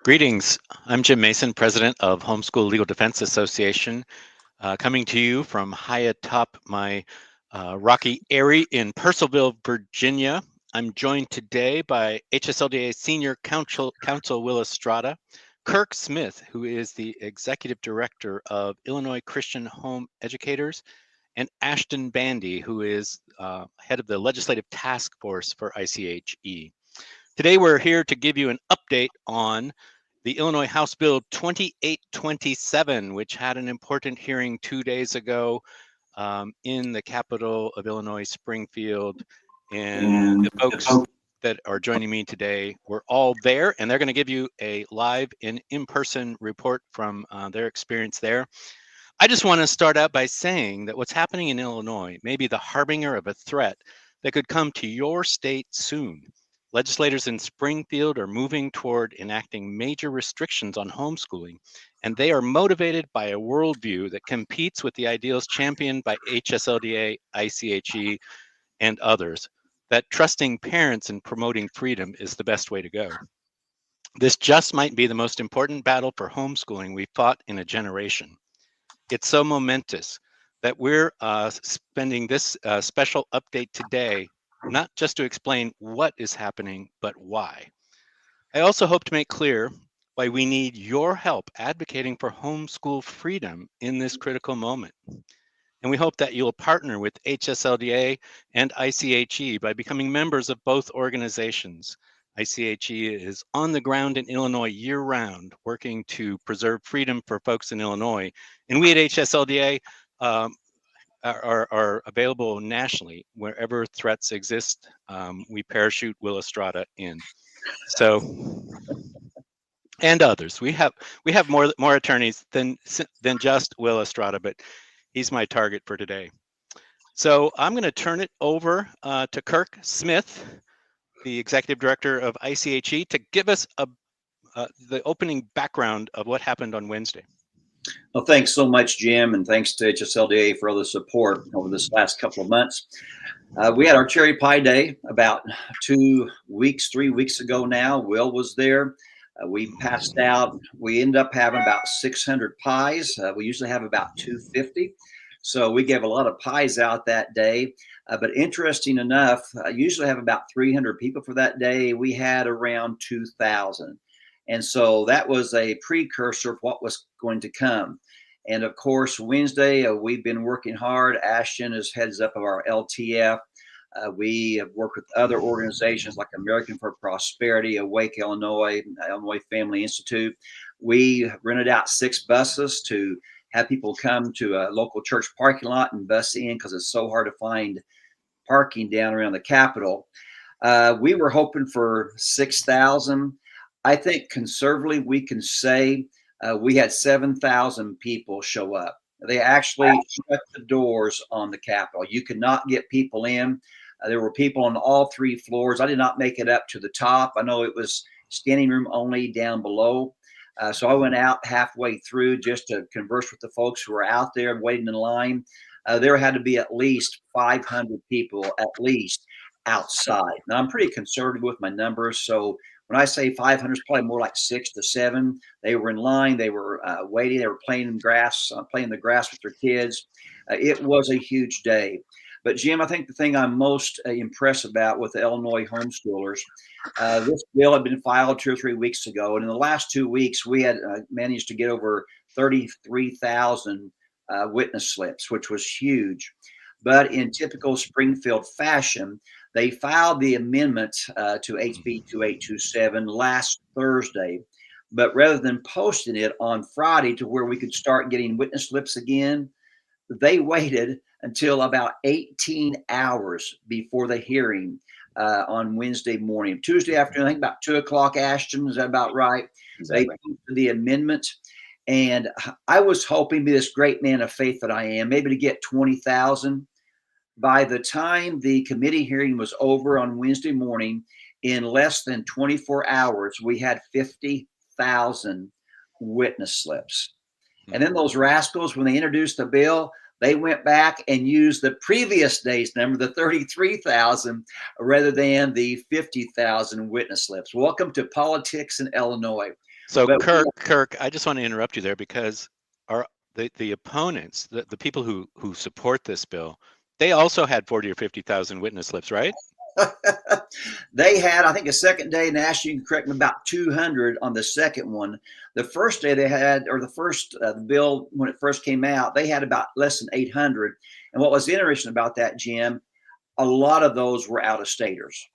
Greetings. I'm Jim Mason, president of Homeschool Legal Defense Association, coming to you from high atop my rocky eyrie in Purcellville, Virginia. I'm joined today by HSLDA Senior Counsel Will Estrada, Kirk Smith, who is the Executive Director of Illinois Christian Home Educators, and Ashton Bandy, who is head of the Legislative Task Force for ICHE. Today, we're here to give you an update on the Illinois House Bill 2827, which had an important hearing 2 days ago in the capital of Illinois, Springfield. And the folks that are joining me today were all there, and they're going to give you a live and in-person report from their experience there. I just want to start out by saying that what's happening in Illinois may be the harbinger of a threat that could come to your state soon. Legislators in Springfield are moving toward enacting major restrictions on homeschooling, and they are motivated by a worldview that competes with the ideals championed by HSLDA, ICHE, and others, that trusting parents and promoting freedom is the best way to go. This just might be the most important battle for homeschooling we've fought in a generation. It's so momentous that we're spending this special update today not just to explain what is happening, but why. I also hope to make clear why we need your help advocating for homeschool freedom in this critical moment. And we hope that you'll partner with HSLDA and ICHE by becoming members of both organizations. ICHE is on the ground in Illinois year-round, working to preserve freedom for folks in Illinois. And we at HSLDA are available nationally wherever threats exist. We parachute Will Estrada in. So, and others. We have more attorneys than just Will Estrada, but he's my target for today. So I'm going to turn it over to Kirk Smith, the executive director of ICHE, to give us the opening background of what happened on Wednesday. Well, thanks so much, Jim, and thanks to HSLDA for all the support over this last couple of months. We had our cherry pie day about 3 weeks ago now. Will was there. We passed out. We ended up having about 600 pies. We usually have about 250. So we gave a lot of pies out that day. But interesting enough, I usually have about 300 people for that day. We had around 2,000. And so that was a precursor of what was going to come. And of course, Wednesday, we've been working hard. Ashton is heads up of our LTF. We have worked with other organizations like American for Prosperity, Awake Illinois, Illinois Family Institute. We rented out 6 buses to have people come to a local church parking lot and bus in because it's so hard to find parking down around the Capitol. We were hoping for 6,000. I think conservatively we can say we had 7,000 people show up. They actually shut the doors on the Capitol. You could not get people in. There were people on all 3 floors. I did not make it up to the top. I know it was standing room only down below. So I went out halfway through just to converse with the folks who were out there waiting in line. There had to be at least 500 people at least outside. Now I'm pretty conservative with my numbers. So when I say 500, it's probably more like 6 to 7. They were in line. They were waiting. They were playing in the grass with their kids. It was a huge day. But Jim, I think the thing I'm most impressed about with the Illinois homeschoolers, this bill had been filed 2 or 3 weeks ago. And in the last 2 weeks, we had managed to get over 33,000 witness slips, which was huge. But in typical Springfield fashion, they filed the amendment to HB 2827 last Thursday. But rather than posting it on Friday to where we could start getting witness slips again, they waited until about 18 hours before the hearing on Wednesday morning. Tuesday afternoon, I think about 2 o'clock, Ashton, is that about right? Exactly. They posted the amendment. And I was hoping, to be this great man of faith that I am, maybe to get 20,000. By the time the committee hearing was over on Wednesday morning, in less than 24 hours, we had 50,000 witness slips. And then those rascals, when they introduced the bill, they went back and used the previous day's number, the 33,000, rather than the 50,000 witness slips. Welcome to politics in Illinois. So But Kirk, I just want to interrupt you there because our the opponents, the people who support this bill, they also had 40 or 50,000 witness slips, right? they had, I think, a second day, Nash, you can correct me, about 200 on the second one. The first day they had, or the first bill, when it first came out, they had about less than 800. And what was interesting about that, Jim, a lot of those were out-of-staters.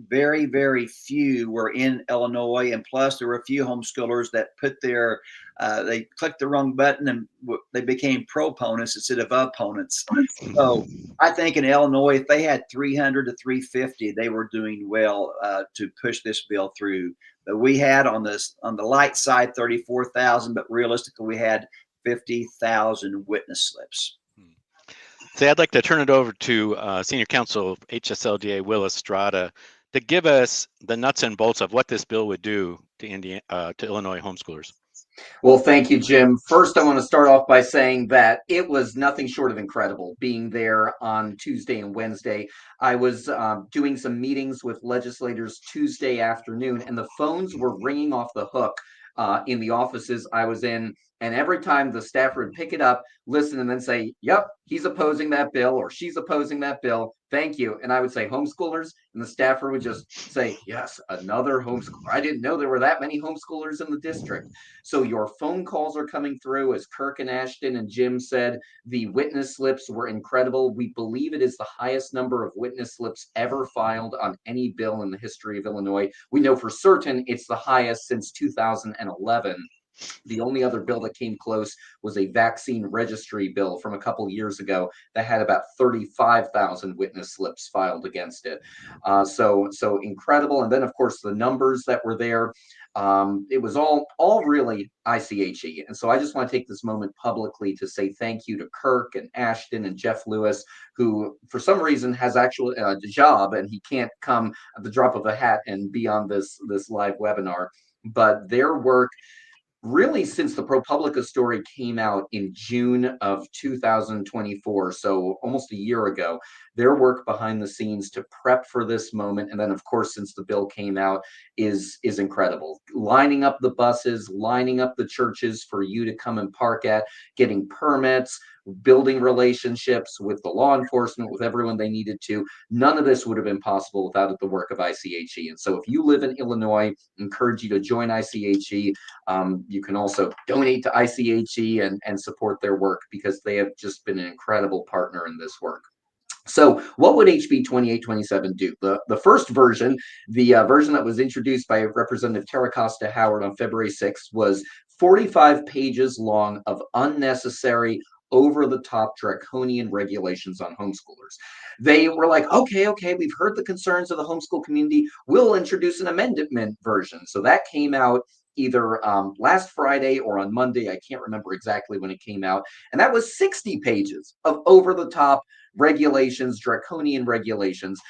Very, very few were in Illinois, and plus there were a few homeschoolers that put their they clicked the wrong button and they became proponents instead of opponents. So I think in Illinois, if they had 300 to 350, they were doing well to push this bill through. But we had on the light side 34,000, but realistically we had 50,000 witness slips. See, I'd like to turn it over to Senior Counsel of HSLDA, Will Estrada, to give us the nuts and bolts of what this bill would do to Illinois homeschoolers. Well, thank you, Jim. First, I want to start off by saying that it was nothing short of incredible being there on Tuesday and Wednesday. I was doing some meetings with legislators Tuesday afternoon, and the phones were ringing off the hook in the offices I was in. And every time the staffer would pick it up, listen, and then say, yep, he's opposing that bill or she's opposing that bill. Thank you. And I would say homeschoolers, and the staffer would just say, yes, another homeschooler. I didn't know there were that many homeschoolers in the district. So your phone calls are coming through. As Kirk and Ashton and Jim said, the witness slips were incredible. We believe it is the highest number of witness slips ever filed on any bill in the history of Illinois. We know for certain it's the highest since 2011. The only other bill that came close was a vaccine registry bill from a couple years ago that had about 35,000 witness slips filed against it. So incredible. And then, of course, the numbers that were there. It was all really ICHE. And so I just want to take this moment publicly to say thank you to Kirk and Ashton and Jeff Lewis, who for some reason has actually a job and he can't come at the drop of a hat and be on this live webinar. But their work, really, since the ProPublica story came out in June of 2024, so almost a year ago, their work behind the scenes to prep for this moment, and then of course since the bill came out, is incredible. Lining up the buses, lining up the churches for you to come and park at, getting permits, building relationships with the law enforcement, with everyone they needed to. None of this would have been possible without the work of ICHE. And so if you live in Illinois, I encourage you to join ICHE. You can also donate to ICHE and support their work because they have just been an incredible partner in this work. So what would HB 2827 do? The first version, the version that was introduced by Representative Tara Costa Howard on February 6th, was 45 pages long of unnecessary, over-the-top draconian regulations on homeschoolers. They were like, okay, we've heard the concerns of the homeschool community. We'll introduce an amendment version. So that came out either last Friday or on Monday. I can't remember exactly when it came out. And that was 60 pages of over-the-top regulations, draconian regulations.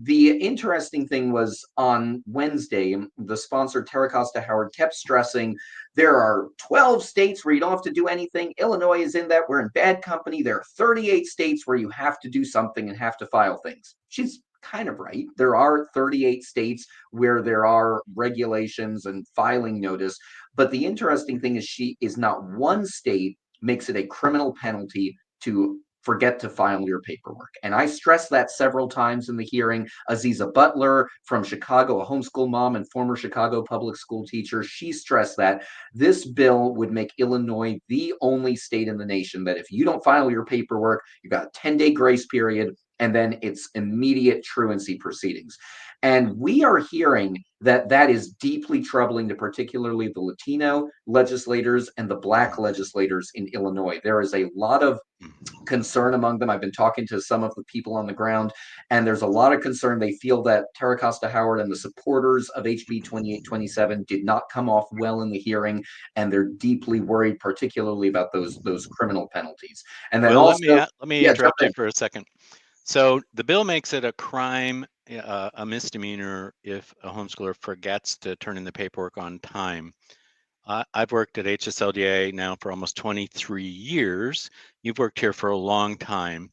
The interesting thing was on Wednesday, the sponsor, Tara Costa Howard, kept stressing there are 12 states where you don't have to do anything. Illinois is in that. We're in bad company. There are 38 states where you have to do something and have to file things. She's kind of right. There are 38 states where there are regulations and filing notice. But the interesting thing is not one state makes it a criminal penalty to forget to file your paperwork. And I stressed that several times in the hearing. Aziza Butler from Chicago, a homeschool mom and former Chicago public school teacher, she stressed that this bill would make Illinois the only state in the nation that if you don't file your paperwork, you've got a 10-day grace period, and then it's immediate truancy proceedings. And we are hearing that is deeply troubling to particularly the Latino legislators and the Black legislators in Illinois. There is a lot of concern among them. I've been talking to some of the people on the ground, and there's a lot of concern. They feel that Tara Costa Howard and the supporters of HB 2827 did not come off well in the hearing, and they're deeply worried, particularly about those criminal penalties. And then well, also, let me interrupt you for a second. So the bill makes it a crime, a misdemeanor, if a homeschooler forgets to turn in the paperwork on time. I've worked at HSLDA now for almost 23 years. You've worked here for a long time.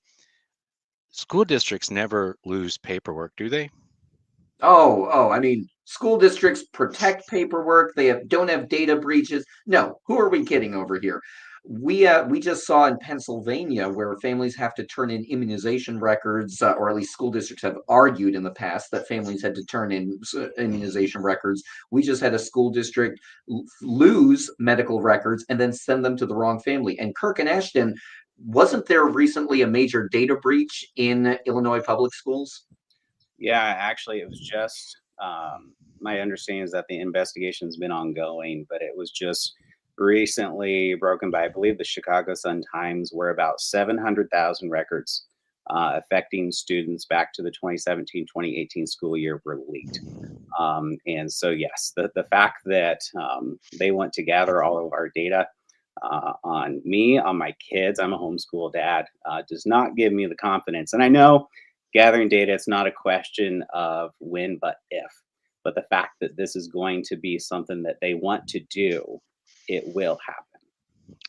School districts never lose paperwork, do they? I mean, school districts protect paperwork. They don't have data breaches. No, who are we kidding over here? We just saw in Pennsylvania where families have to turn in immunization records, or at least school districts have argued in the past that families had to turn in immunization records. We just had a school district lose medical records and then send them to the wrong family. And Kirk and Ashton, wasn't there recently a major data breach in Illinois public schools? Yeah, actually, it was just my understanding is that the investigation's been ongoing, but it was just recently broken by, I believe, the Chicago Sun-Times, where about 700,000 records affecting students back to the 2017-2018 school year were leaked. And so, yes, the fact that they want to gather all of our data on me, on my kids, I'm a homeschool dad, does not give me the confidence. And I know gathering data, it's not a question of when, but if. But the fact that this is going to be something that they want to do, it will happen.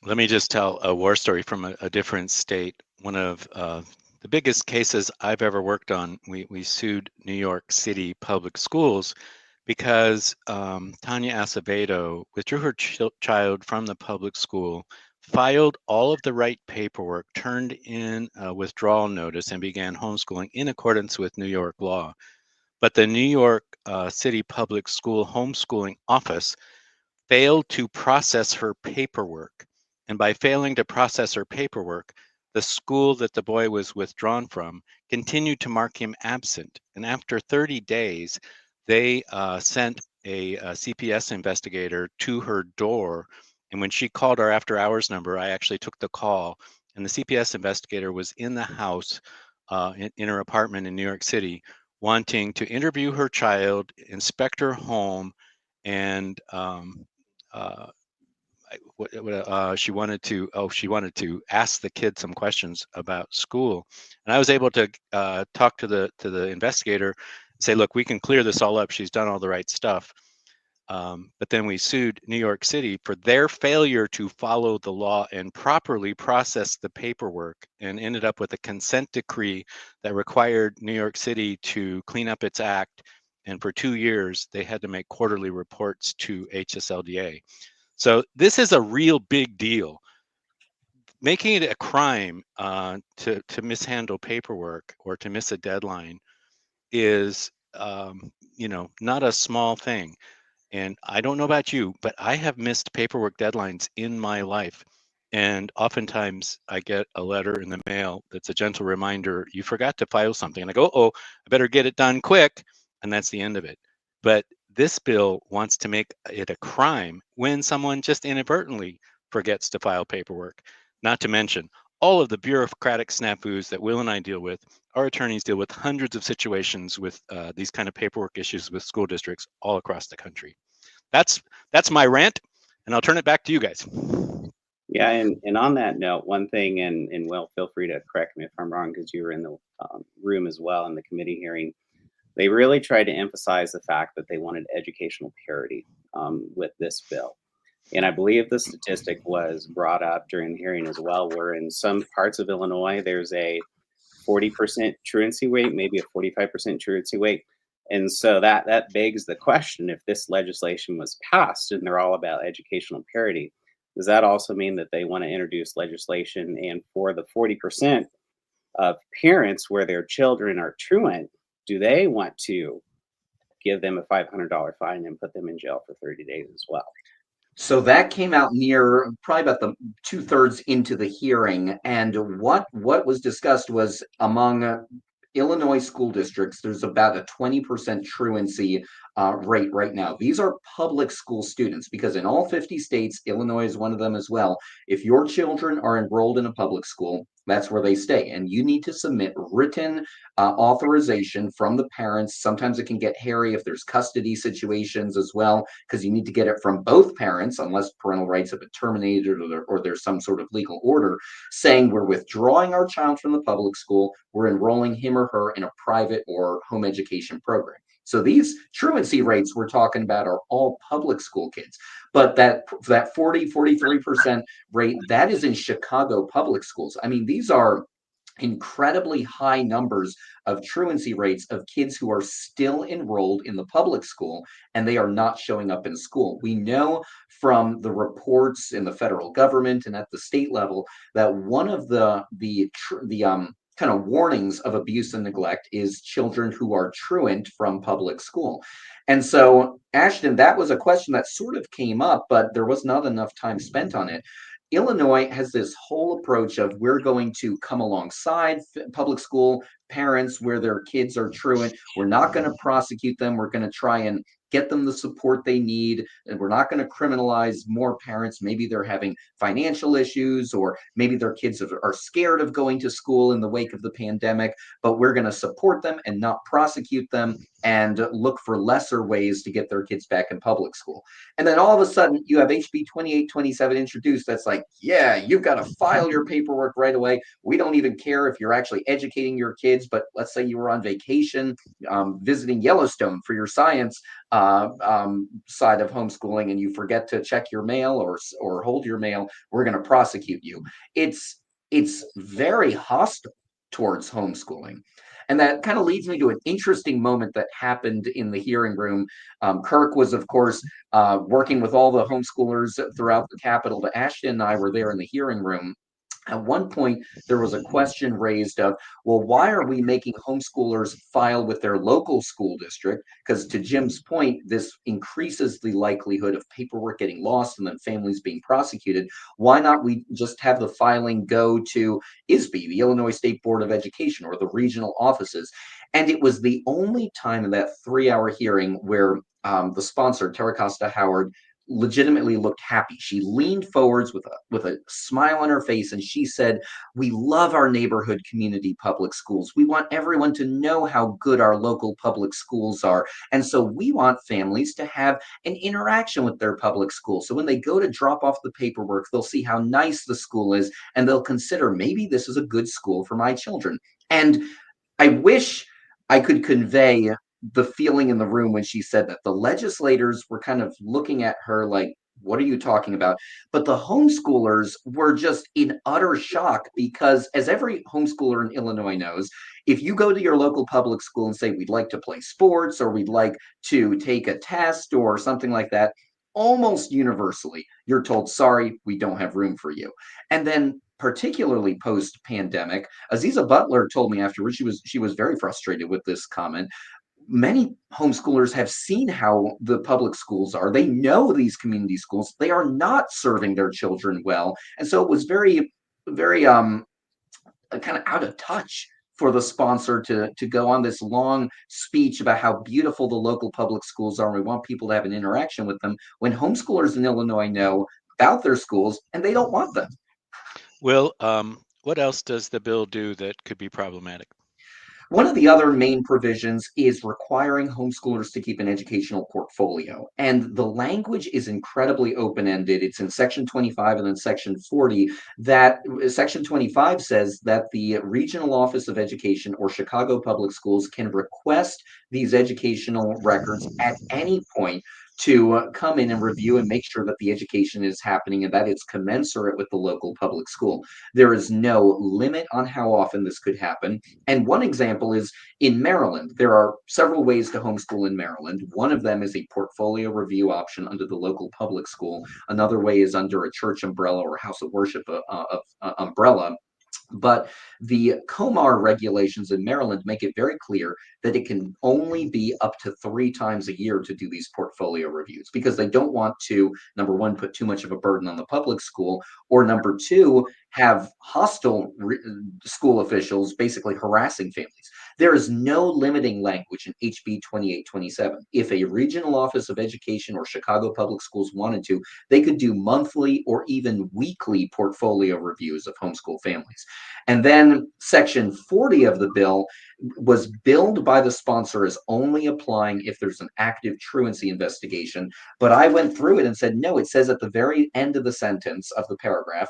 Let me just tell a war story from a different state. One of the biggest cases I've ever worked on, we sued New York City public schools because Tanya Acevedo withdrew her child from the public school, filed all of the right paperwork, turned in a withdrawal notice, and began homeschooling in accordance with New York law. But the New York City Public School Homeschooling Office failed to process her paperwork. And by failing to process her paperwork, the school that the boy was withdrawn from continued to mark him absent. And after 30 days, they sent a CPS investigator to her door. And when she called our after hours number, I actually took the call. And the CPS investigator was in the house in her apartment in New York City, wanting to interview her child, inspect her home, and she wanted to ask the kid some questions about school. And I was able to talk to the investigator and say, look, we can clear this all up. She's done all the right stuff. But then we sued New York City for their failure to follow the law and properly process the paperwork, and ended up with a consent decree that required New York City to clean up its act. And for 2 years, they had to make quarterly reports to HSLDA. So this is a real big deal. Making it a crime to mishandle paperwork or to miss a deadline is, not a small thing. And I don't know about you, but I have missed paperwork deadlines in my life. And oftentimes I get a letter in the mail that's a gentle reminder, you forgot to file something. And I go, oh, I better get it done quick. And that's the end of it. But this bill wants to make it a crime when someone just inadvertently forgets to file paperwork. Not to mention all of the bureaucratic snafus that Will and I deal with. Our attorneys deal with hundreds of situations with these kind of paperwork issues with school districts all across the country. That's my rant, and I'll turn it back to you guys. Yeah, and on that note, one thing, and Will, feel free to correct me if I'm wrong, because you were in the room as well in the committee hearing. They really tried to emphasize the fact that they wanted educational parity with this bill. And I believe the statistic was brought up during the hearing as well, where in some parts of Illinois, there's a 40% truancy rate, maybe a 45% truancy rate. And so that begs the question, if this legislation was passed and they're all about educational parity, does that also mean that they want to introduce legislation and for the 40% of parents where their children are truant, do they want to give them a $500 fine and put them in jail for 30 days as well? So that came out near probably about the 2/3 into the hearing, and what was discussed was among Illinois school districts, there's about a 20% truancy rate right now. These are public school students, because in all 50 states, Illinois is one of them as well. If your children are enrolled in a public school, that's where they stay. And you need to submit written authorization from the parents. Sometimes it can get hairy if there's custody situations as well, because you need to get it from both parents, unless parental rights have been terminated or there's some sort of legal order saying we're withdrawing our child from the public school, we're enrolling him or her in a private or home education program. So these truancy rates we're talking about are all public school kids. But that 40, 43% rate, that is in Chicago public schools. I mean, these are incredibly high numbers of truancy rates of kids who are still enrolled in the public school and they are not showing up in school. We know from the reports in the federal government and at the state level that one of the kind of warnings of abuse and neglect is children who are truant from public school. And so, Ashton, that was a question that sort of came up, but there was not enough time spent on it. Illinois has this whole approach of we're going to come alongside public school parents where their kids are truant. We're not going to prosecute them. We're going to try and get them the support they need. And we're not going to criminalize more parents. Maybe they're having financial issues, or maybe their kids are scared of going to school in the wake of the pandemic, but we're going to support them and not prosecute them and look for lesser ways to get their kids back in public school. And then all of a sudden, you have HB 2827 introduced that's like, yeah, you've got to file your paperwork right away. We don't even care if you're actually educating your kids, but let's say you were on vacation visiting Yellowstone for your science side of homeschooling and you forget to check your mail or hold your mail, we're going to prosecute you. It's very hostile towards homeschooling. And that kind of leads me to an interesting moment that happened in the hearing room. Kirk was, of course, working with all the homeschoolers throughout the Capitol, but Ashton and I were there in the hearing room. At one point, there was a question raised of, well, why are we making homeschoolers file with their local school district? Because to Jim's point, this increases the likelihood of paperwork getting lost and then families being prosecuted. Why not we just have the filing go to ISB, the Illinois State Board of Education, or the regional offices? And it was the only time in that 3-hour hearing where the sponsor, Tara Costa Howard, legitimately looked happy. She leaned forwards with a smile on her face and she said, "We love our neighborhood community public schools. We want everyone to know how good our local public schools are. And so we want families to have an interaction with their public school. So when they go to drop off the paperwork, they'll see how nice the school is and they'll consider maybe this is a good school for my children." And I wish I could convey the feeling in the room when she said that. The legislators were kind of looking at her like, what are you talking about? But the homeschoolers were just in utter shock because, as every homeschooler in Illinois knows, if you go to your local public school and say, we'd like to play sports or we'd like to take a test or something like that, almost universally, you're told, sorry, we don't have room for you. And then particularly post-pandemic, Aziza Butler told me afterwards, she was very frustrated with this comment. Many homeschoolers have seen how the public schools are. They know these community schools. They are not serving their children well. And so it was very, very kind of out of touch for the sponsor to go on this long speech about how beautiful the local public schools are. And we want people to have an interaction with them when homeschoolers in Illinois know about their schools and they don't want them. Will, what else does the bill do that could be problematic? One of the other main provisions is requiring homeschoolers to keep an educational portfolio. And the language is incredibly open-ended. It's in Section 25 and then Section 40. That Section 25 says that the Regional Office of Education or Chicago Public Schools can request these educational records at any point to come in and review and make sure that the education is happening and that it's commensurate with the local public school. There is no limit on how often this could happen. And one example is in Maryland. There are several ways to homeschool in Maryland. One of them is a portfolio review option under the local public school. Another way is under a church umbrella or house of worship umbrella. But the COMAR regulations in Maryland make it very clear that it can only be up to 3 times a year to do these portfolio reviews because they don't want to, number one, put too much of a burden on the public school, or number two, have hostile school officials basically harassing families. There is no limiting language in HB 2827. If a regional office of education or Chicago Public Schools wanted to, they could do monthly or even weekly portfolio reviews of homeschool families. And then Section 40 of the bill was billed by the sponsor as only applying if there's an active truancy investigation. But I went through it and said, no, it says at the very end of the sentence of the paragraph,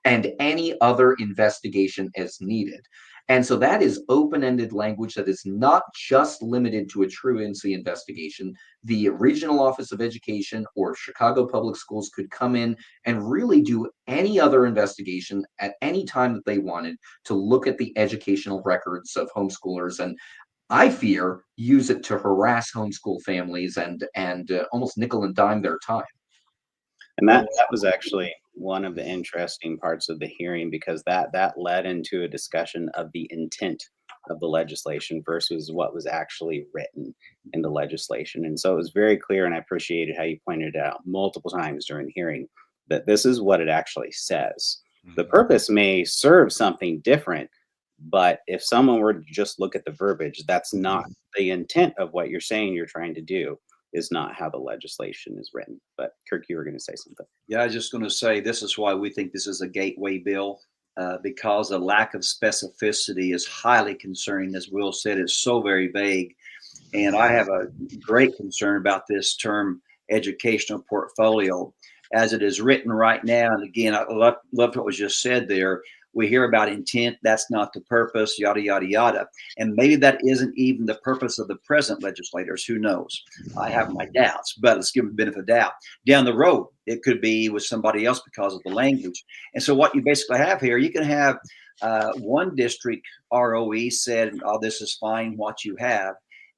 and any other investigation as needed. And so that is open-ended language that is not just limited to a truancy investigation. The Regional Office of Education or Chicago Public Schools could come in and really do any other investigation at any time that they wanted to look at the educational records of homeschoolers, and I fear use it to harass homeschool families and almost nickel and dime their time. And that was actually one of the interesting parts of the hearing, because that led into a discussion of the intent of the legislation versus what was actually written in the legislation. And so it was very clear, and I appreciated how you pointed it out multiple times during the hearing, that this is what it actually says. The purpose may serve something different, but if someone were to just look at the verbiage, that's not the intent of what you're saying you're trying to do, is not how the legislation is written. But Kirk, you were going to say something. Yeah, I was just going to say this is why we think this is a gateway bill, because the lack of specificity is highly concerning. As Will said, it's so very vague. And I have a great concern about this term educational portfolio as it is written right now. And again, I loved what was just said there. We hear about intent. That's not the purpose, yada, yada, yada. And maybe that isn't even the purpose of the present legislators. Who knows? I have my doubts, but let's give them the benefit of the doubt. Down the road, it could be with somebody else because of the language. And so what you basically have here, you can have one district ROE said, oh, this is fine, what you have.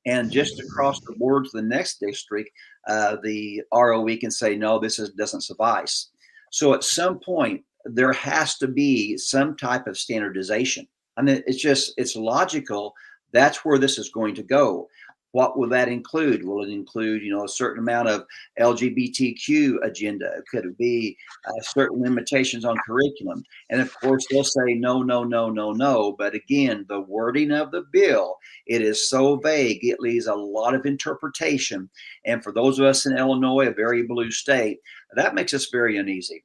And just across the board to the next district, the ROE can say, no, this doesn't suffice. So at some point, there has to be some type of standardization. I mean, it's logical. That's where this is going to go. What will that include? Will it include, a certain amount of LGBTQ agenda? Could it be certain limitations on curriculum? And of course, they'll say no, no, no, no, no. But again, the wording of the bill, it is so vague. It leaves a lot of interpretation. And for those of us in Illinois, a very blue state, that makes us very uneasy.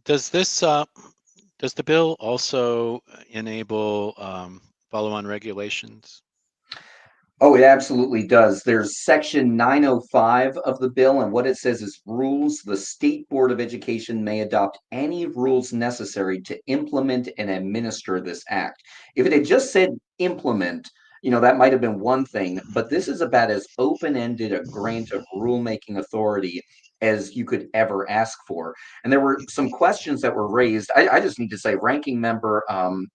Does the bill also enable follow-on regulations? Oh, it absolutely does. There's section 905 of the bill, and what it says is rules. The State Board of Education may adopt any rules necessary to implement and administer this act. If it had just said implement, that might have been one thing, but this is about as open-ended a grant of rulemaking authority as you could ever ask for. And there were some questions that were raised. I just need to say, Ranking Member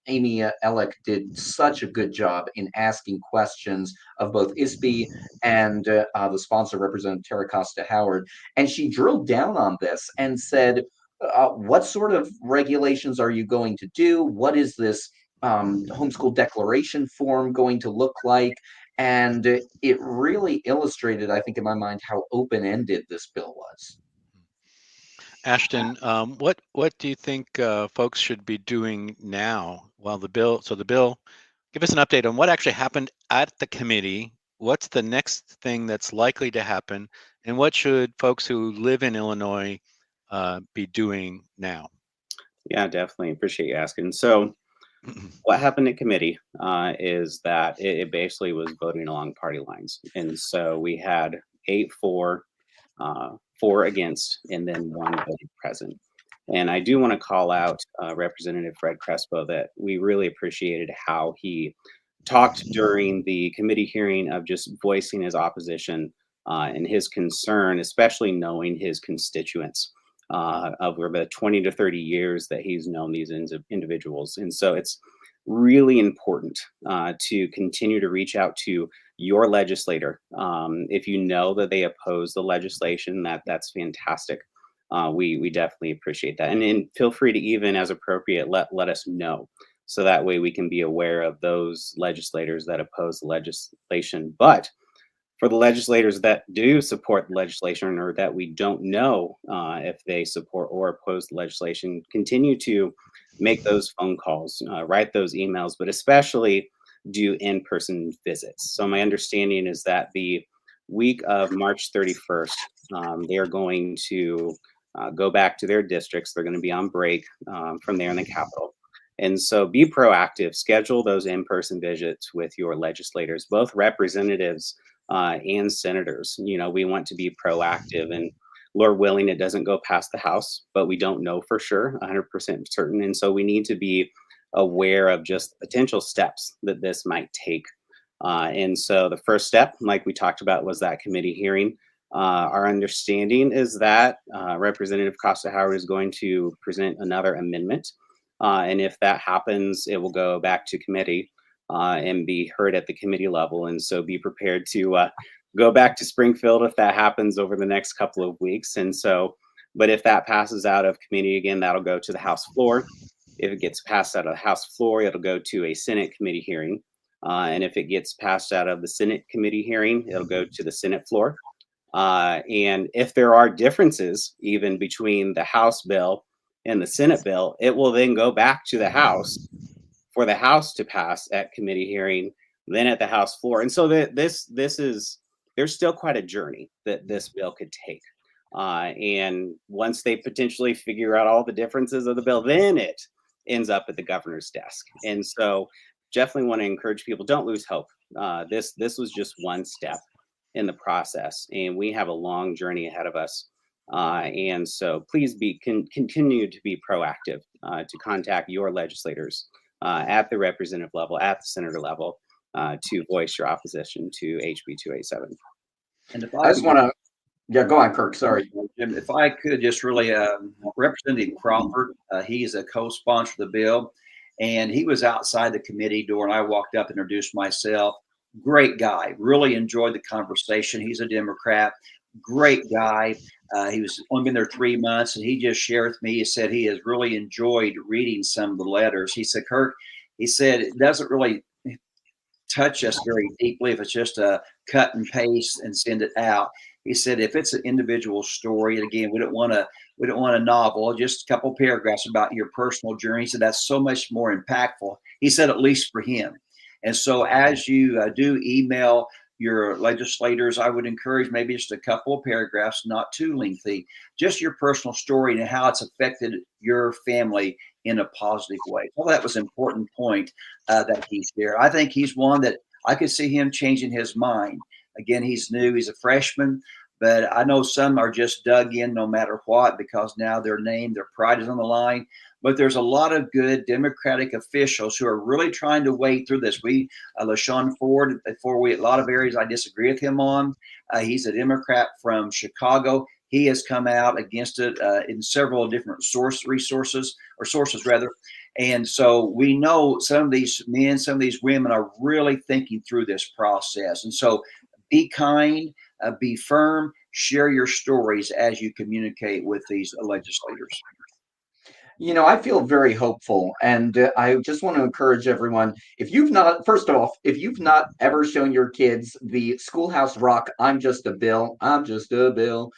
Amy Ellick did such a good job in asking questions of both ISB and the sponsor, Representative Tara Costa Howard. And she drilled down on this and said, what sort of regulations are you going to do? What is this homeschool declaration form going to look like? And it really illustrated, I think, in my mind, how open-ended this bill was. Ashton, what do you think folks should be doing now while the bill? Give us an update on what actually happened at the committee. What's the next thing that's likely to happen, and what should folks who live in Illinois be doing now? Yeah, definitely appreciate you asking. So what happened at committee is that it basically was voting along party lines. And so we had 8 for, 4 against, and then 1 voted present. And I do want to call out Representative Fred Crespo, that we really appreciated how he talked during the committee hearing of just voicing his opposition and his concern, especially knowing his constituents over the 20 to 30 years that he's known these individuals. And so it's really important to continue to reach out to your legislator. If you know that they oppose the legislation, that's fantastic. We definitely appreciate that. And feel free to, even as appropriate, let us know. So that way we can be aware of those legislators that oppose the legislation. But for the legislators that do support the legislation, or that we don't know if they support or oppose the legislation, continue to make those phone calls, write those emails, but especially do in-person visits. So my understanding is that the week of March 31st, they are going to go back to their districts. They're going to be on break from there in the Capitol. And so be proactive, schedule those in-person visits with your legislators, both representatives and senators. We want to be proactive, and Lord willing, it doesn't go past the House, but we don't know for sure, 100% certain. And so we need to be aware of just potential steps that this might take. And so the first step, like we talked about, was that committee hearing. Our understanding is that Representative Costa Howard is going to present another amendment. And if that happens, it will go back to committee and be heard at the committee level. And so be prepared to go back to Springfield if that happens over the next couple of weeks. And so, but if that passes out of committee again, that'll go to the House floor. If it gets passed out of the House floor, it'll go to a Senate committee hearing. And if it gets passed out of the Senate committee hearing, it'll go to the Senate floor. And if there are differences even between the House bill and the Senate bill, it will then go back to the House for the House to pass at committee hearing, then at the House floor. And so there's still quite a journey that this bill could take. And once they potentially figure out all the differences of the bill, then it ends up at the governor's desk. And so definitely want to encourage people, don't lose hope. This was just one step in the process, and we have a long journey ahead of us. And so please continue to be proactive, to contact your legislators at the representative level, at the senator level, to voice your opposition to HB 287. And if I just want to, yeah, go on, Kirk. Sorry. Jim, if I could just really, Representative Crawford, he is a co-sponsor of the bill, and he was outside the committee door, and I walked up and introduced myself. Great guy. Really enjoyed the conversation. He's a Democrat. Great guy. He was only been there 3 months, and he just shared with me. He said he has really enjoyed reading some of the letters. He said, Kirk, he said it doesn't really touch us very deeply if it's just a cut and paste and send it out. He said if it's an individual story, and again, we don't want a novel, just a couple paragraphs about your personal journey. He said that's so much more impactful. He said at least for him. And so as you do email your legislators, I would encourage maybe just a couple of paragraphs, not too lengthy, just your personal story and how it's affected your family in a positive way. Well, that was an important point that he shared. I think he's one that I could see him changing his mind. Again, he's new, he's a freshman, but I know some are just dug in no matter what because now their name, their pride is on the line. But there's a lot of good Democratic officials who are really trying to wade through this. LaShawn Ford, a lot of areas I disagree with him on. He's a Democrat from Chicago. He has come out against it in several different sources. And so we know some of these men, some of these women are really thinking through this process. And so be kind, be firm, share your stories as you communicate with these legislators. You know, I feel very hopeful, and I just want to encourage everyone. If you've not, first off, if you've not ever shown your kids the Schoolhouse Rock, I'm Just a Bill, I'm Just a Bill,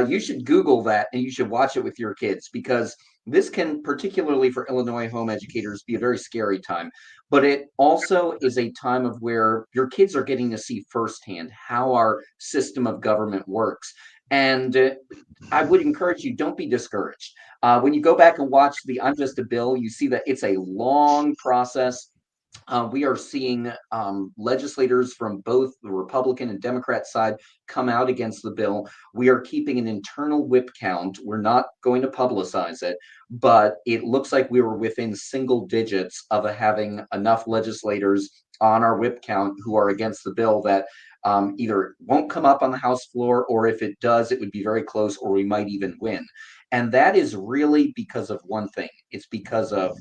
you should Google that and you should watch it with your kids because this can, particularly for Illinois home educators, be a very scary time. But it also is a time of where your kids are getting to see firsthand how our system of government works. And I would encourage you, don't be discouraged. When you go back and watch the I'm Just a Bill, you see that it's a long process. We are seeing legislators from both the Republican and Democrat side come out against the bill. We are keeping an internal whip count. We're not going to publicize it, but it looks like we were within single digits of having enough legislators on our whip count who are against the bill that either won't come up on the House floor, or if it does, it would be very close, or we might even win. And that is really because of one thing. It's because of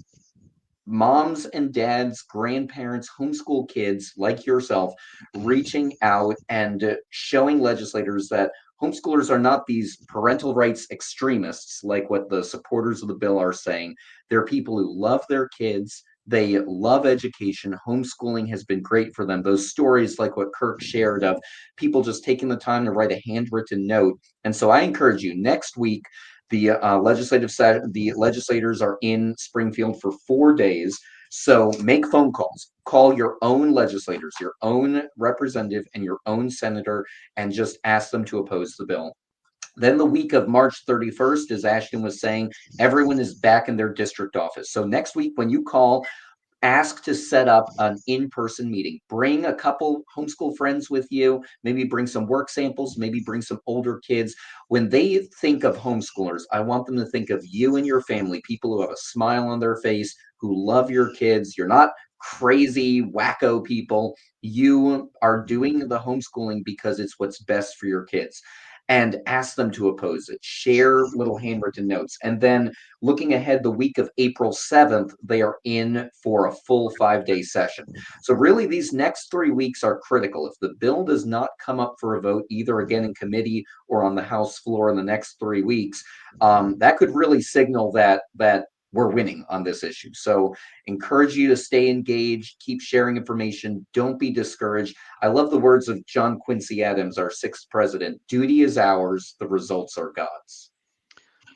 moms and dads, grandparents, homeschool kids like yourself reaching out and showing legislators that homeschoolers are not these parental rights extremists like what the supporters of the bill are saying. They're people who love their kids. They love education. Homeschooling has been great for them. Those stories like what Kirk shared of people just taking the time to write a handwritten note. And so I encourage you, next week, the legislators are in Springfield for 4 days. So make phone calls, call your own legislators, your own representative and your own senator, and just ask them to oppose the bill. Then the week of March 31st, as Ashton was saying, everyone is back in their district office. So next week, when you call, ask to set up an in-person meeting. Bring a couple homeschool friends with you, maybe bring some work samples, maybe bring some older kids. When they think of homeschoolers, I want them to think of you and your family, people who have a smile on their face, who love your kids. You're not crazy, wacko people. You are doing the homeschooling because it's what's best for your kids. And ask them to oppose it. Share little handwritten notes. And then looking ahead, the week of April 7th, they are in for a full 5-day session. So really, these next 3 weeks are critical. If the bill does not come up for a vote, either again in committee or on the House floor in the next 3 weeks, that could really signal that we're winning on this issue. So encourage you to stay engaged, keep sharing information, don't be discouraged. I love the words of John Quincy Adams, our 6th president: duty is ours, the results are God's.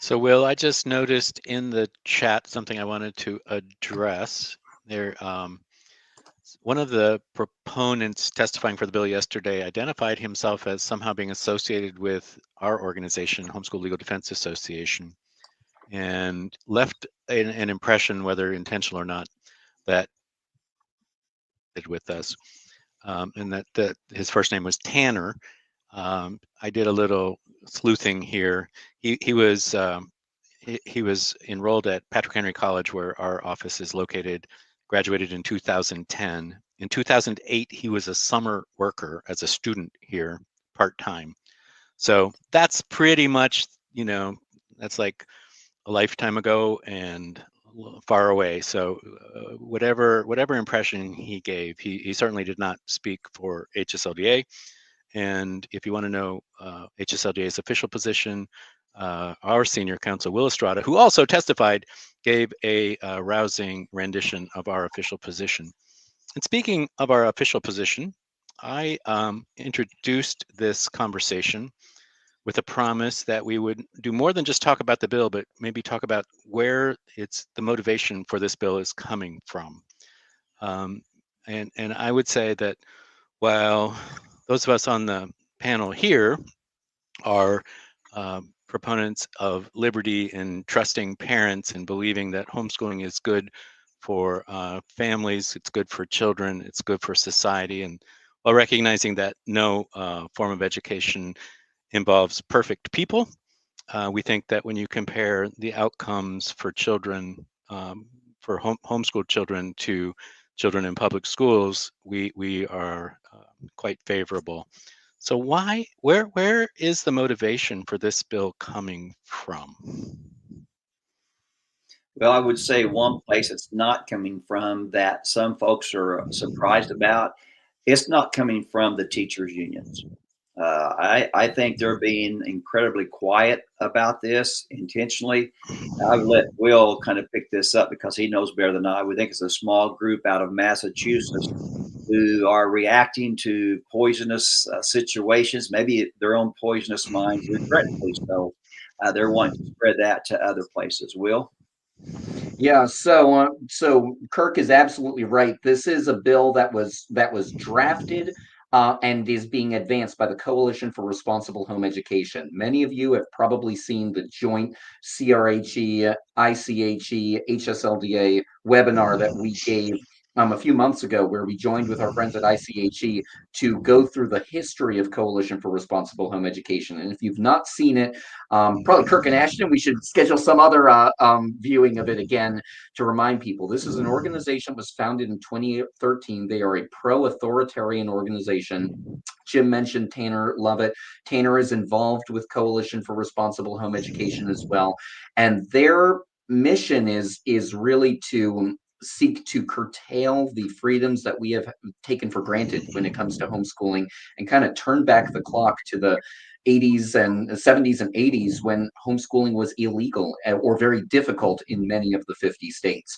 So, Will, I just noticed in the chat something I wanted to address. There, one of the proponents testifying for the bill yesterday identified himself as somehow being associated with our organization, Homeschool Legal Defense Association, and left an impression, whether intentional or not, that with us, and that his first name was Tanner. I did a little sleuthing here. He was enrolled at Patrick Henry College, where our office is located. Graduated in 2010. In 2008, he was a summer worker as a student here, part-time. So that's pretty much, that's like a lifetime ago and far away. So whatever impression he gave, he certainly did not speak for HSLDA. And if you want to know HSLDA's official position, our senior counsel, Will Estrada, who also testified, gave a rousing rendition of our official position. And speaking of our official position, I introduced this conversation with a promise that we would do more than just talk about the bill, but maybe talk about where the motivation for this bill is coming from. And I would say that while those of us on the panel here are proponents of liberty and trusting parents and believing that homeschooling is good for families, it's good for children, it's good for society, and while recognizing that no form of education involves perfect people, we think that when you compare the outcomes for children, for homeschooled children to children in public schools, we are quite favorable. So where is the motivation for this bill coming from? Well, I would say one place it's not coming from that some folks are surprised about. It's not coming from the teachers' unions. I think they're being incredibly quiet about this intentionally. I've let Will kind of pick this up because he knows better than I. We think it's a small group out of Massachusetts who are reacting to poisonous situations, maybe their own poisonous minds, regretfully so. They're wanting to spread that to other places. Will? Yeah, so Kirk is absolutely right. This is a bill that was drafted and is being advanced by the Coalition for Responsible Home Education. Many of you have probably seen the joint CRHE, ICHE, HSLDA webinar that we gave a few months ago, where we joined with our friends at ICHE to go through the history of Coalition for Responsible Home Education. And if you've not seen it, probably Kirk and Ashton, we should schedule some other viewing of it again to remind people. This is an organization that was founded in 2013. They are a pro-authoritarian organization. Jim mentioned Tanner Lovett. Tanner is involved with Coalition for Responsible Home Education as well. And their mission is really to seek to curtail the freedoms that we have taken for granted when it comes to homeschooling, and kind of turn back the clock to the 80s and 70s and 80s, when homeschooling was illegal or very difficult in many of the 50 states.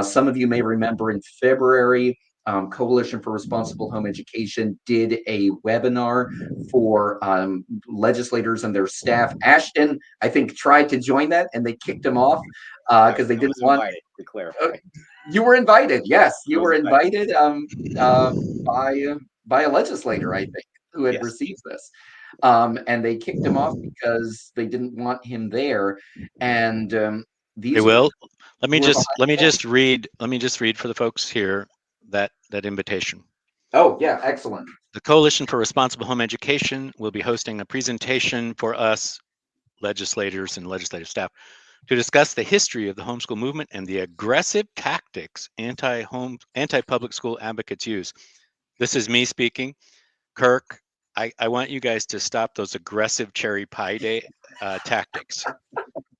Some of you may remember in February, Coalition for Responsible Home Education did a webinar for legislators and their staff. Ashton, I think, tried to join that, and they kicked him off because they didn't want. To clarify. You were invited. Yes, you were invited by a legislator, I think, who had received this. And they kicked him off because they didn't want him there. And these. Hey, Will, Let me just read for the folks here that invitation. Oh, yeah, excellent. The Coalition for Responsible Home Education will be hosting a presentation for us legislators and legislative staff to discuss the history of the homeschool movement and the aggressive tactics anti-public school advocates use. This is me speaking. Kirk, I want you guys to stop those aggressive cherry pie day tactics.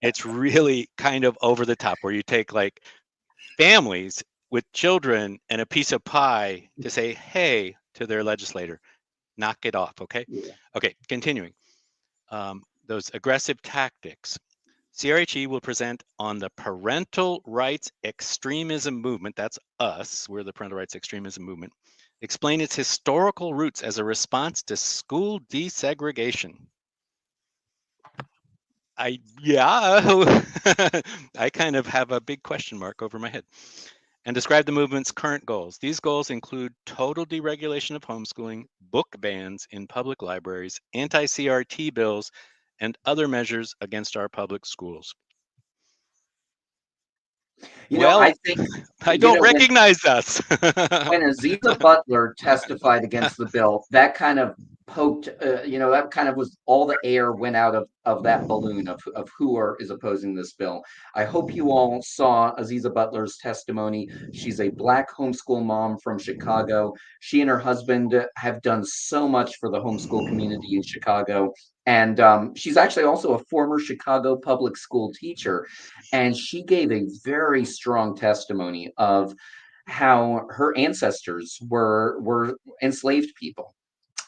It's really kind of over the top, where you take like families with children and a piece of pie to say, hey, to their legislator. Knock it off, okay? Yeah. Okay, continuing. Those aggressive tactics. CRHE will present on the parental rights extremism movement. That's us. We're the parental rights extremism movement. Explain its historical roots as a response to school desegregation. I kind of have a big question mark over my head. And describe the movement's current goals. These goals include total deregulation of homeschooling, book bans in public libraries, anti-CRT bills, and other measures against our public schools. I think I don't recognize us. When Aziza Butler testified against the bill, that kind of poked, that kind of was all the air went out of that balloon of who is opposing this bill. I hope you all saw Aziza Butler's testimony. She's a Black homeschool mom from Chicago. She and her husband have done so much for the homeschool community in Chicago. And she's actually also a former Chicago public school teacher. And she gave a very strong testimony of how her ancestors were enslaved people,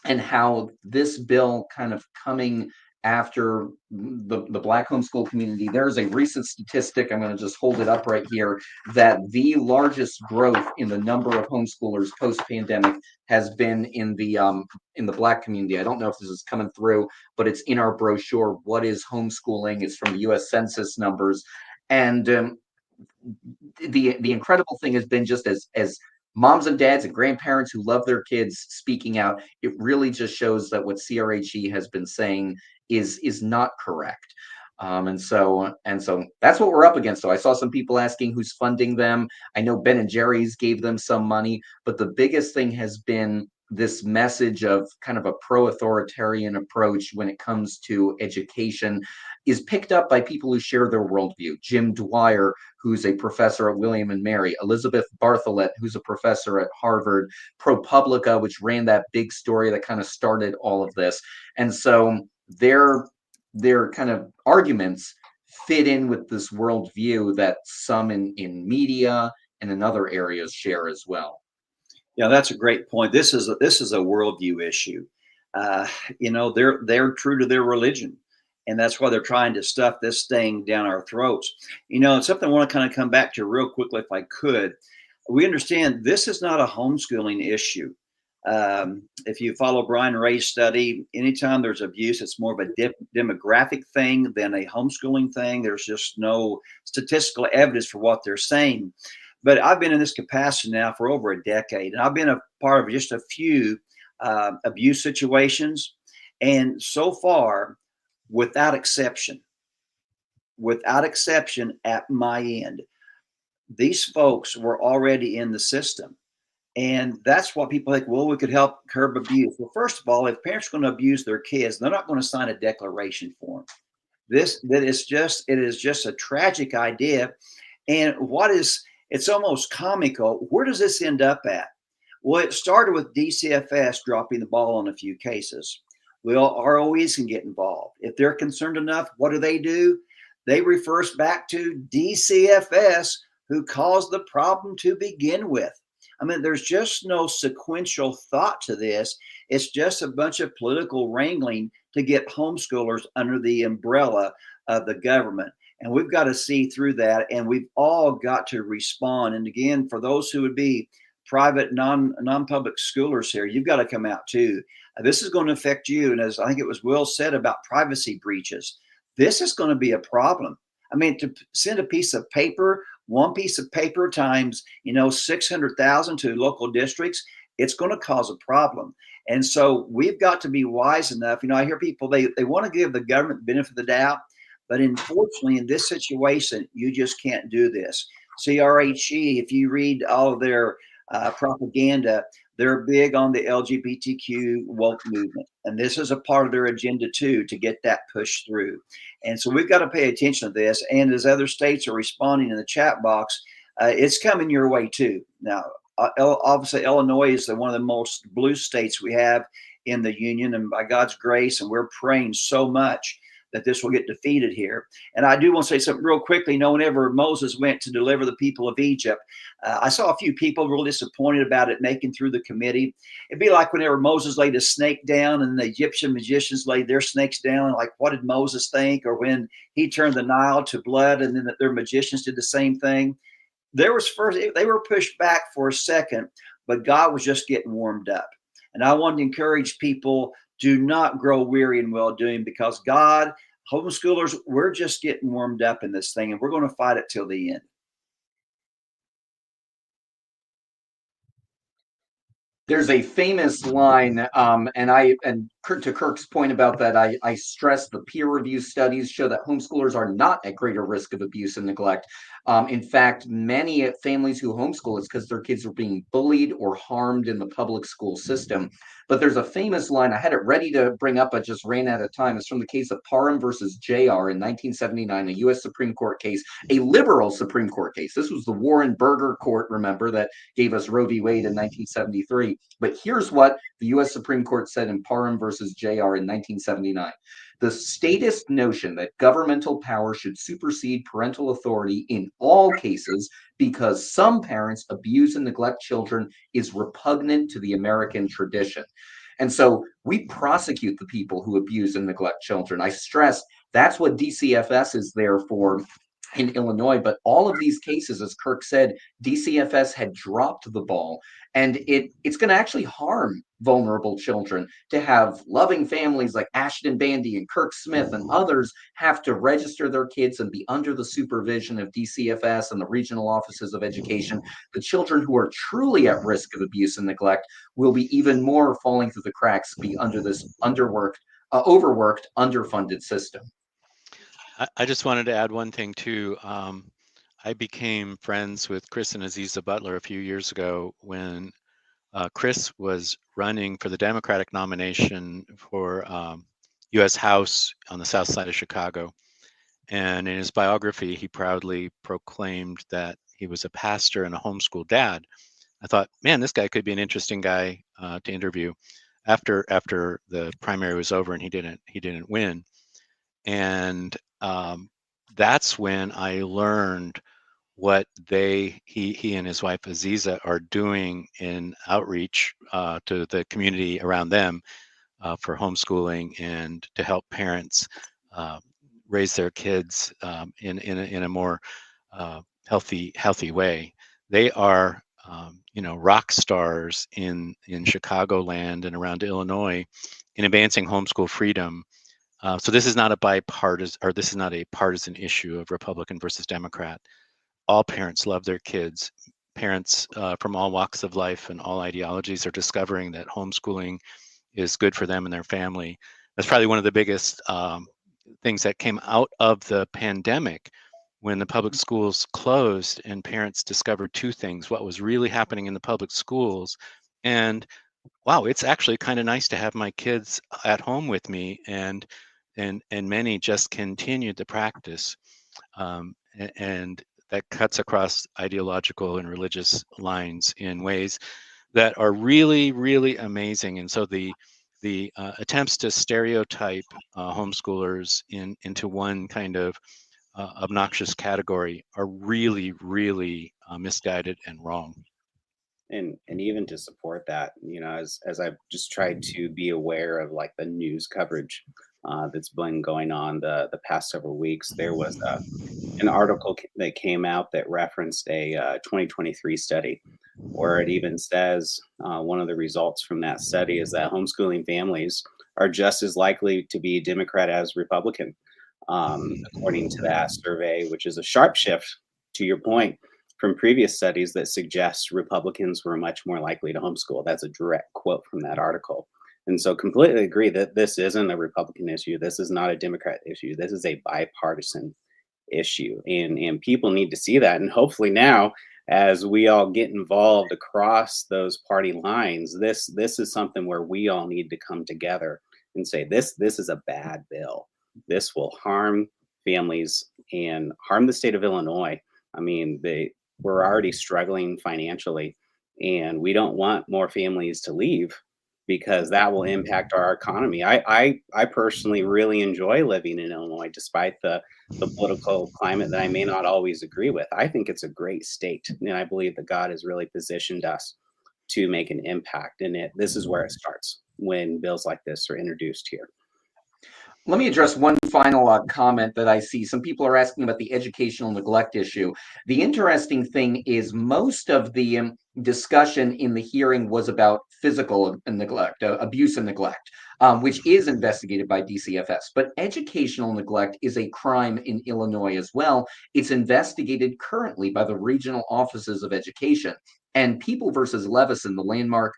and how this bill kind of coming after the Black homeschool community. There's a recent statistic, I'm going to just hold it up right here, that the largest growth in the number of homeschoolers post-pandemic has been in the Black community. I don't know if this is coming through, but it's in our brochure. What is homeschooling? It's from the U.S. Census numbers. And the incredible thing has been, just as moms and dads and grandparents who love their kids speaking out, it really just shows that what CRHE has been saying is not correct. And so that's what we're up against. So I saw some people asking who's funding them. I know Ben and Jerry's gave them some money, but the biggest thing has been this message of kind of a pro-authoritarian approach when it comes to education is picked up by people who share their worldview. Jim Dwyer, who's a professor at William and Mary, Elizabeth Bartholet, who's a professor at Harvard, ProPublica, which ran that big story that kind of started all of this. And so their kind of arguments fit in with this worldview that some in media and in other areas share as well. Yeah, that's a great point. This is a worldview issue. They're true to their religion, and that's why they're trying to stuff this thing down our throats. It's something I want to kind of come back to real quickly, if I could. We understand this is not a homeschooling issue. If you follow Brian Ray's study, anytime there's abuse, it's more of a demographic thing than a homeschooling thing. There's just no statistical evidence for what they're saying. But I've been in this capacity now for over a decade, and I've been a part of just a few abuse situations. And so far, without exception at my end, these folks were already in the system. And that's what people think, well, we could help curb abuse. Well, first of all, if parents are going to abuse their kids, they're not going to sign a declaration form. It is just a tragic idea. And it's almost comical. Where does this end up at? Well, it started with DCFS dropping the ball on a few cases. Well, ROEs can get involved. If they're concerned enough, what do? They refer us back to DCFS, who caused the problem to begin with. I mean, there's just no sequential thought to this. It's just a bunch of political wrangling to get homeschoolers under the umbrella of the government. And we've got to see through that, and we've all got to respond. And again, for those who would be private, non-public schoolers here, you've got to come out too. This is going to affect you. And as I think it was Will said about privacy breaches, this is going to be a problem. I mean, to send a piece of paper, one piece of paper times, 600,000 to local districts, it's going to cause a problem. And so we've got to be wise enough. I hear people, they want to give the government the benefit of the doubt, But unfortunately, in this situation, you just can't do this. CRHE, if you read all of their propaganda, they're big on the LGBTQ woke movement. And this is a part of their agenda too, to get that pushed through. And so we've got to pay attention to this. And as other states are responding in the chat box, it's coming your way too. Now, obviously, Illinois is one of the most blue states we have in the union. And by God's grace, and we're praying so much that this will get defeated here. And I do want to say something real quickly. You know, whenever Moses went to deliver the people of Egypt, I saw a few people real disappointed about it making through the committee. It'd be like whenever Moses laid a snake down and the Egyptian magicians laid their snakes down, like, what did Moses think? Or when he turned the Nile to blood and then their magicians did the same thing. They were pushed back for a second, but God was just getting warmed up. And I want to encourage people, do not grow weary in well-doing, because God, homeschoolers, we're just getting warmed up in this thing, and we're going to fight it till the end. There's a famous line, and to Kirk's point about that, I stress the peer review studies show that homeschoolers are not at greater risk of abuse and neglect. In fact, many families who homeschool, it's because their kids are being bullied or harmed in the public school system. But there's a famous line, I had it ready to bring up, but just ran out of time. It's from the case of Parham versus JR in 1979, a U.S. Supreme Court case, a liberal Supreme Court case. This was the Warren Burger Court, remember, that gave us Roe v. Wade in 1973. But here's what the U.S. Supreme Court said in Parham versus JR in 1979. The statist notion that governmental power should supersede parental authority in all cases because some parents abuse and neglect children is repugnant to the American tradition. And so we prosecute the people who abuse and neglect children. I stress that's what DCFS is there for in Illinois. But all of these cases, as Kirk said, DCFS had dropped the ball. And it's going to actually harm vulnerable children to have loving families like Ashton Bandy and Kirk Smith and others have to register their kids and be under the supervision of DCFS and the regional offices of education. The children who are truly at risk of abuse and neglect will be even more falling through the cracks, be under this overworked, underfunded system. I just wanted to add one thing too. I became friends with Chris and Aziza Butler a few years ago when Chris was running for the Democratic nomination for U.S. House on the south side of Chicago. And in his biography, he proudly proclaimed that he was a pastor and a homeschool dad. I thought, man, this guy could be an interesting guy to interview. After the primary was over and he didn't win. And that's when I learned what he and his wife Aziza are doing in outreach to the community around them for homeschooling and to help parents raise their kids in a more healthy way. They are rock stars in Chicagoland and around Illinois in advancing homeschool freedom. So this is not a partisan issue of Republican versus Democrat. All parents love their kids. Parents from all walks of life and all ideologies are discovering that homeschooling is good for them and their family. That's probably one of the biggest things that came out of the pandemic when the public schools closed and parents discovered two things: what was really happening in the public schools, and wow, it's actually kind of nice to have my kids at home with me, and many just continued the practice, and that cuts across ideological and religious lines in ways that are really, really amazing. And so the attempts to stereotype homeschoolers into one kind of obnoxious category are really, really misguided and wrong. And even to support that, as I've just tried to be aware of like the news coverage that's been going on the past several weeks, there was an article that came out that referenced a 2023 study, where it even says one of the results from that study is that homeschooling families are just as likely to be Democrat as Republican, according to that survey, which is a sharp shift, to your point, from previous studies that suggest Republicans were much more likely to homeschool. That's a direct quote from that article. And so completely agree that this isn't a Republican issue. This is not a Democrat issue. This is a bipartisan issue. And people need to see that. And hopefully now, as we all get involved across those party lines, this is something where we all need to come together and say this is a bad bill. This will harm families and harm the state of Illinois. I mean, we're already struggling financially, and we don't want more families to leave because that will impact our economy. I personally really enjoy living in Illinois, despite the political climate that I may not always agree with. I think it's a great state, and I believe that God has really positioned us to make an impact. And this is where it starts when bills like this are introduced here. Let me address one final comment that I see. Some people are asking about the educational neglect issue. The interesting thing is most of the discussion in the hearing was about physical neglect, abuse and neglect, which is investigated by DCFS. But educational neglect is a crime in Illinois as well. It's investigated currently by the regional offices of education. And People versus Levison, the landmark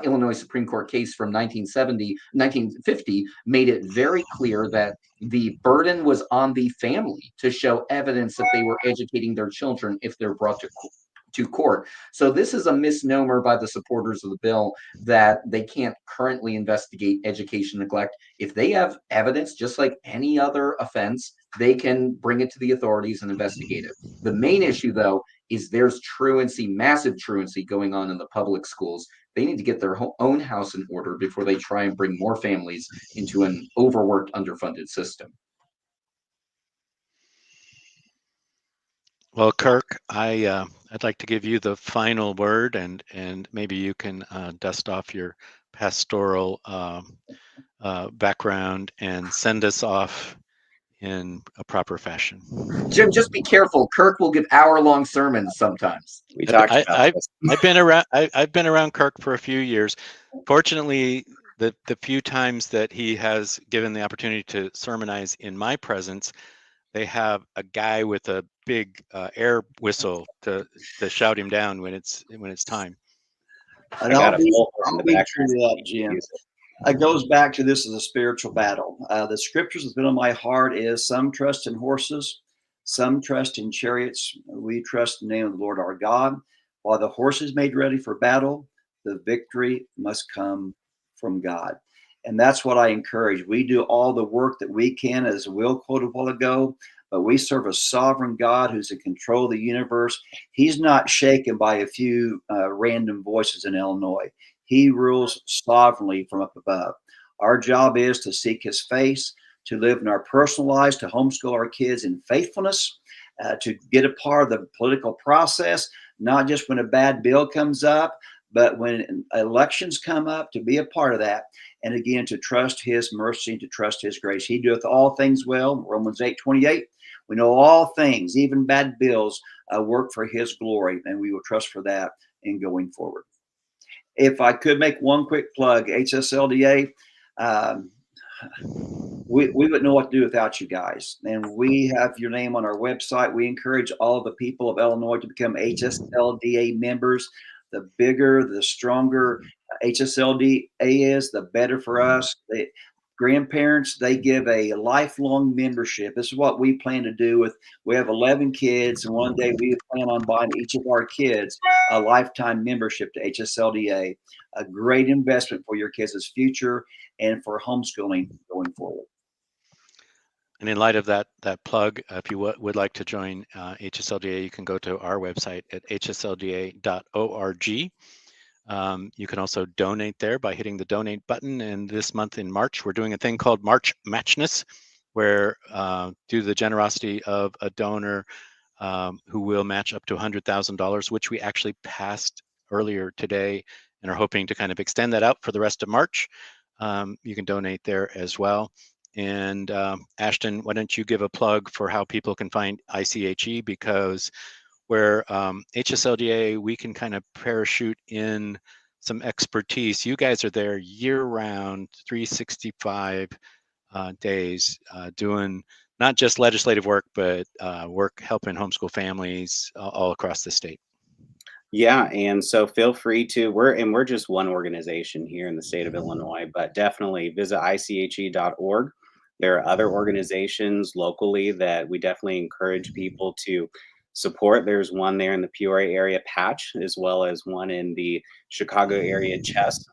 Illinois Supreme Court case from 1950, made it very clear that the burden was on the family to show evidence that they were educating their children if they're brought to court. So this is a misnomer by the supporters of the bill that they can't currently investigate education neglect. If they have evidence, just like any other offense, they can bring it to the authorities and investigate it. The main issue, though, is there's truancy, massive truancy going on in the public schools. They need to get their own house in order before they try and bring more families into an overworked, underfunded system. Well, Kirk, I'd like to give you the final word, and maybe you can dust off your pastoral background and send us off in a proper fashion. Jim, just be careful. Kirk will give hour-long sermons sometimes. We talked about this. I've been around. I've been around Kirk for a few years. Fortunately, the few times that he has given the opportunity to sermonize in my presence, they have a guy with a big air whistle to shout him down when it's time. And I'll be true to that, Jim. It goes back to this as a spiritual battle. The scriptures that's been on my heart is some trust in horses, some trust in chariots. We trust in the name of the Lord our God. While the horse is made ready for battle, the victory must come from God. And that's what I encourage. We do all the work that we can, as Will quoted a while ago, but we serve a sovereign God who's in control of the universe. He's not shaken by a few random voices in Illinois. He rules sovereignly from up above. Our job is to seek his face, to live in our personal lives, to homeschool our kids in faithfulness, to get a part of the political process, not just when a bad bill comes up, but when elections come up, to be a part of that. And again, to trust his mercy and to trust his grace. He doeth all things well. Romans 8:28. We know all things, even bad bills, work for his glory, and we will trust for that in going forward. If I could make one quick plug, HSLDA, we wouldn't know what to do without you guys. And we have your name on our website. We encourage all the people of Illinois to become HSLDA members. The bigger, the stronger HSLDA is, the better for us. Grandparents, they give a lifelong membership. This is what we plan to do we have 11 kids, and one day we plan on buying each of our kids a lifetime membership to HSLDA, a great investment for your kids' future and for homeschooling going forward. And in light of that plug, if you would like to join HSLDA, you can go to our website at hslda.org. You can also donate there by hitting the donate button. And this month in March, we're doing a thing called March Matchness, where due to the generosity of a donor who will match up to $100,000, which we actually passed earlier today and are hoping to kind of extend that out for the rest of March. You can donate there as well. And Ashton, why don't you give a plug for how people can find ICHE, because where HSLDA, we can kind of parachute in some expertise. You guys are there year-round, 365 days, doing not just legislative work, but work helping homeschool families all across the state. Yeah, and so feel free to we're just one organization here in the state of Illinois, but definitely visit iche.org. There are other organizations locally that we definitely encourage people to support. There's one there in the Peoria area, Patch, as well as one in the Chicago area, Chess,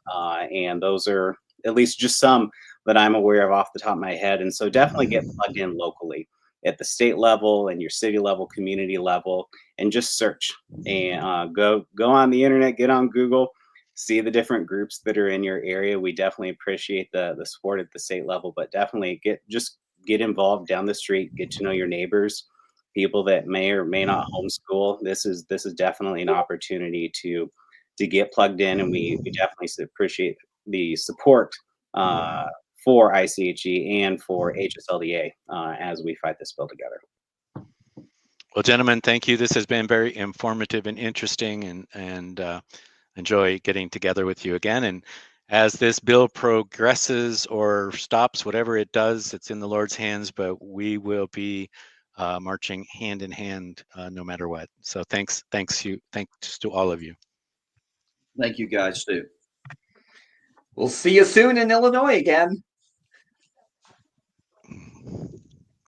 and those are at least just some that I'm aware of off the top of my head. And so definitely get plugged in locally at the state level and your city level, community level, and just search and go on the internet, get on Google, see the different groups that are in your area. We definitely appreciate the support at the state level, but definitely get involved down the street, get to know your neighbors, people that may or may not homeschool. This is definitely an opportunity to get plugged in, and we definitely appreciate the support for ICHE and for HSLDA as we fight this bill together. Well, gentlemen, thank you. This has been very informative and interesting, and enjoy getting together with you again. And as this bill progresses or stops, whatever it does, it's in the Lord's hands, but we will be marching hand in hand no matter what. So thanks to all of you. Thank you guys too. We'll see you soon in Illinois again.